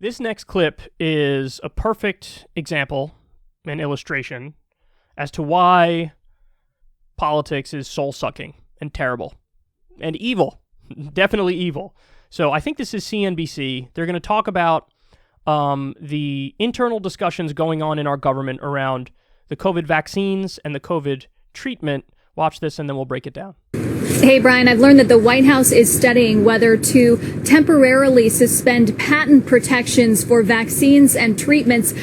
This next clip is a perfect example and illustration as to why politics is soul-sucking and terrible and evil. Definitely evil. So I think this is CNBC. They're going to talk about the internal discussions going on in our government around the COVID vaccines and the COVID treatment. Watch this and then we'll break it down. Hey, Brian, I've learned that the White House is studying whether to temporarily suspend patent protections for vaccines and treatments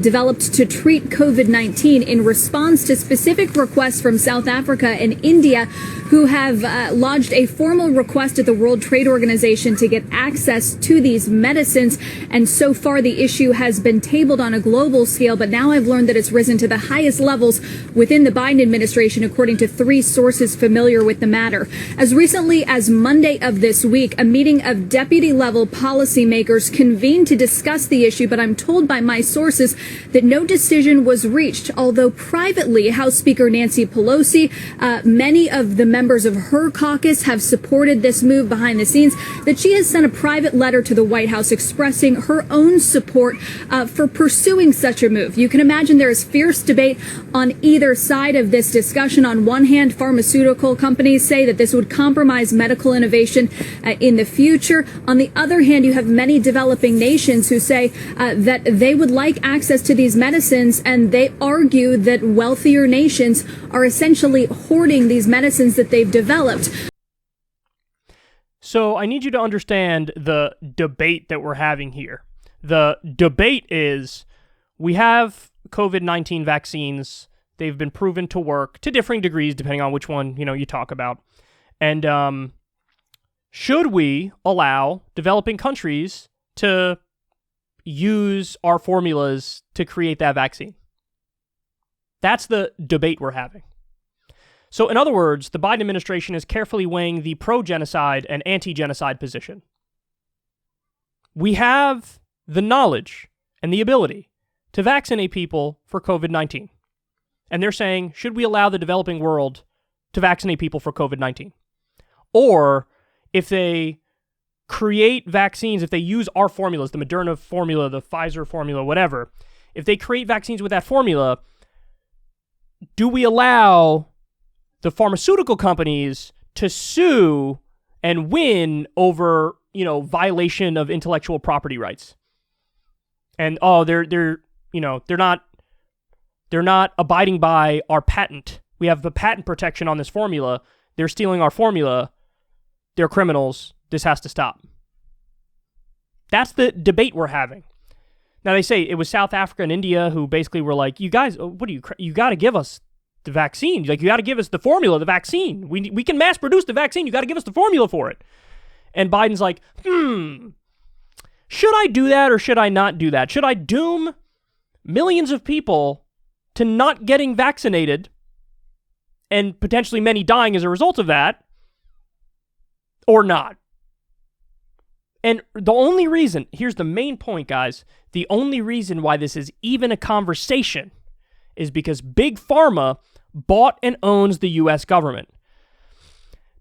developed to treat COVID-19 in response to specific requests from South Africa and India, who have lodged a formal request at the World Trade Organization to get access to these medicines. And so far, the issue has been tabled on a global scale, but now I've learned that it's risen to the highest levels within the Biden administration, according to 3 sources familiar with the matter. As recently as Monday of this week, a meeting of deputy-level policymakers convened to discuss the issue, but I'm told by my sources that no decision was reached, although privately, House Speaker Nancy Pelosi, many of the members of her caucus have supported this move behind the scenes, that she has sent a private letter to the White House expressing her own support for pursuing such a move. You can imagine there is fierce debate on either side of this discussion. On one hand, pharmaceutical companies say that this would compromise medical innovation in the future. On the other hand, you have many developing nations who say that they would like access to these medicines, and they argue that wealthier nations are essentially hoarding these medicines that they've developed. So I need you to understand the debate that we're having here. The debate is we have COVID-19 vaccines. They've been proven to work to differing degrees depending on which one, you talk about. And should we allow developing countries to use our formulas to create that vaccine? That's the debate we're having. So in other words, the Biden administration is carefully weighing the pro-genocide and anti-genocide position. We have the knowledge and the ability to vaccinate people for COVID-19. And they're saying, should we allow the developing world to vaccinate people for COVID-19? Or if they create vaccines, if they use our formulas, the Moderna formula, the Pfizer formula, whatever, if they create vaccines with that formula, do we allow the pharmaceutical companies to sue and win over, violation of intellectual property rights? And they're not abiding by our patent. We have the patent protection on this formula. They're stealing our formula. They're criminals. This has to stop. That's the debate we're having. Now, they say it was South Africa and India who basically were like, you guys, you got to give us the vaccine. Like, you got to give us the formula, the vaccine. We can mass produce the vaccine. You got to give us the formula for it. And Biden's like, should I do that or should I not do that? Should I doom millions of people to not getting vaccinated and potentially many dying as a result of that, or not? And the only reason, here's the main point, guys, the only reason why this is even a conversation is because Big Pharma bought and owns the U.S. government.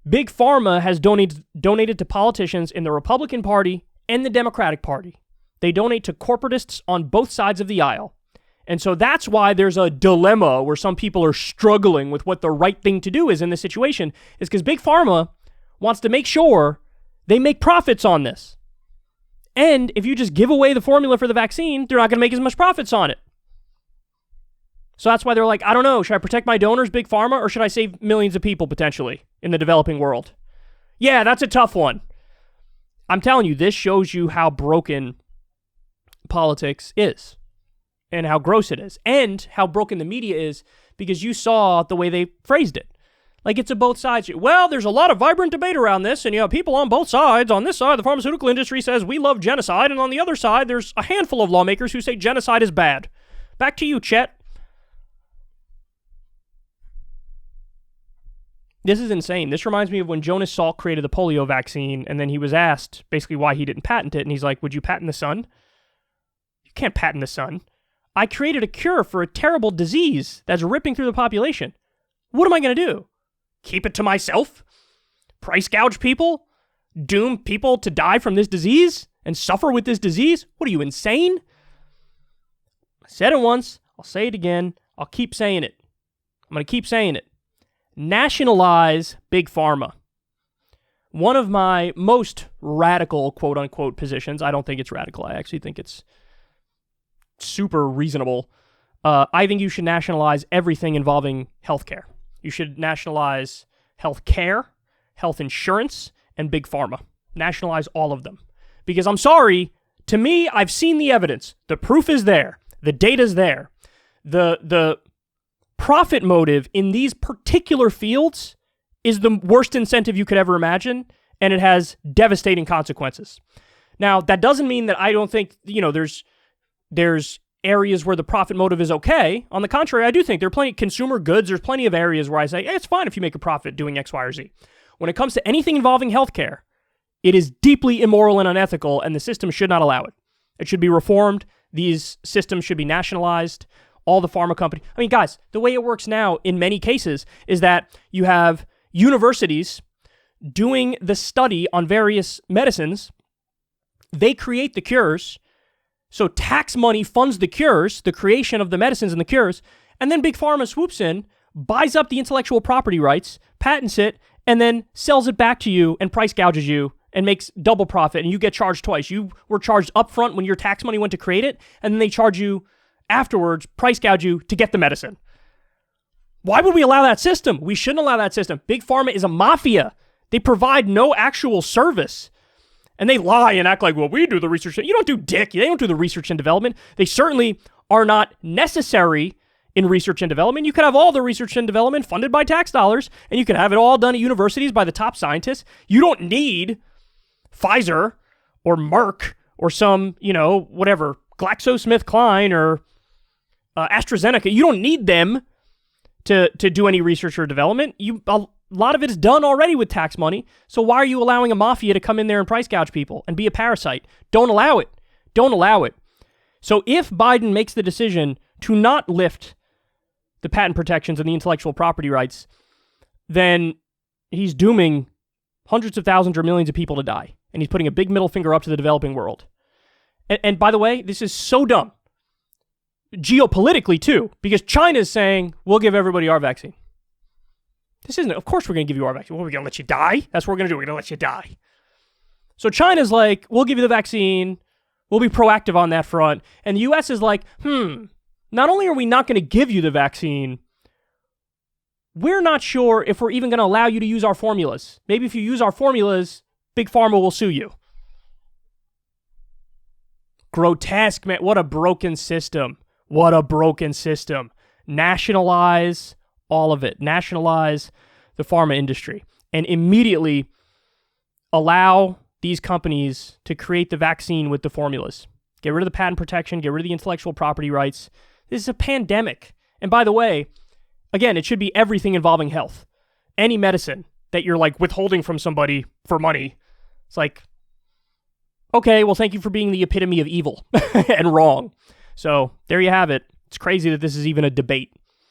Big Pharma has donated to politicians in the Republican Party and the Democratic Party. They donate to corporatists on both sides of the aisle. And so that's why there's a dilemma where some people are struggling with what the right thing to do is in this situation, is because Big Pharma wants to make sure they make profits on this. And if you just give away the formula for the vaccine, they're not going to make as much profits on it. So that's why they're like, I don't know, should I protect my donors, Big Pharma, or should I save millions of people potentially in the developing world? Yeah, that's a tough one. I'm telling you, this shows you how broken politics is and how gross it is and how broken the media is, because you saw the way they phrased it. Like, it's a both sides. Well, there's a lot of vibrant debate around this, and people on both sides. On this side, the pharmaceutical industry says we love genocide, and on the other side, there's a handful of lawmakers who say genocide is bad. Back to you, Chet. This is insane. This reminds me of when Jonas Salk created the polio vaccine, and then he was asked basically why he didn't patent it, and he's like, would you patent the sun? You can't patent the sun. I created a cure for a terrible disease that's ripping through the population. What am I going to do? Keep it to myself? Price gouge people? Doom people to die from this disease? and suffer with this disease? What are you, insane? I said it once. I'll say it again. I'll keep saying it. I'm going to keep saying it. Nationalize Big Pharma. One of my most radical, quote-unquote, positions, I don't think it's radical. I actually think it's super reasonable. I think you should nationalize everything involving healthcare. You should nationalize healthcare, health insurance, and Big Pharma. Nationalize all of them. Because I'm sorry, to me, I've seen the evidence. The proof is there. The data's there. The profit motive in these particular fields is the worst incentive you could ever imagine, and it has devastating consequences. Now, that doesn't mean that I don't think, there's areas where the profit motive is okay. On the contrary, I do think there are plenty of consumer goods. There's plenty of areas where I say, hey, it's fine if you make a profit doing X, Y, or Z. When it comes to anything involving healthcare, it is deeply immoral and unethical, and the system should not allow it. It should be reformed. These systems should be nationalized. All the pharma companies. I mean, guys, the way it works now in many cases is that you have universities doing the study on various medicines. They create the cures. So tax money funds the cures, the creation of the medicines and the cures, and then Big Pharma swoops in, buys up the intellectual property rights, patents it, and then sells it back to you and price gouges you and makes double profit, and you get charged twice. You were charged upfront when your tax money went to create it, and then they charge you afterwards, price gouge you to get the medicine. Why would we allow that system? We shouldn't allow that system. Big Pharma is a mafia. They provide no actual service. And they lie and act like, well, we do the research. You don't do dick. They don't do the research and development. They certainly are not necessary in research and development. You could have all the research and development funded by tax dollars, and you could have it all done at universities by the top scientists. You don't need Pfizer or Merck or some, whatever, GlaxoSmithKline or AstraZeneca. You don't need them to do any research or development. A lot of it is done already with tax money, so why are you allowing a mafia to come in there and price gouge people and be a parasite? Don't allow it. Don't allow it. So if Biden makes the decision to not lift the patent protections and the intellectual property rights, then he's dooming hundreds of thousands or millions of people to die, and he's putting a big middle finger up to the developing world. And by the way, this is so dumb. Geopolitically, too, because China's saying, we'll give everybody our vaccine. This isn't, of course we're going to give you our vaccine. What, are we going to let you die? That's what we're going to do. We're going to let you die. So China's like, we'll give you the vaccine. We'll be proactive on that front. And the U.S. is like, not only are we not going to give you the vaccine, we're not sure if we're even going to allow you to use our formulas. Maybe if you use our formulas, Big Pharma will sue you. Grotesque, man. What a broken system. What a broken system. Nationalize all of it. Nationalize the pharma industry and immediately allow these companies to create the vaccine with the formulas. Get rid of the patent protection, get rid of the intellectual property rights. This is a pandemic. And by the way, again, it should be everything involving health. Any medicine that you're like withholding from somebody for money, it's like, okay, well, thank you for being the epitome of evil and wrong. So there you have it. It's crazy that this is even a debate.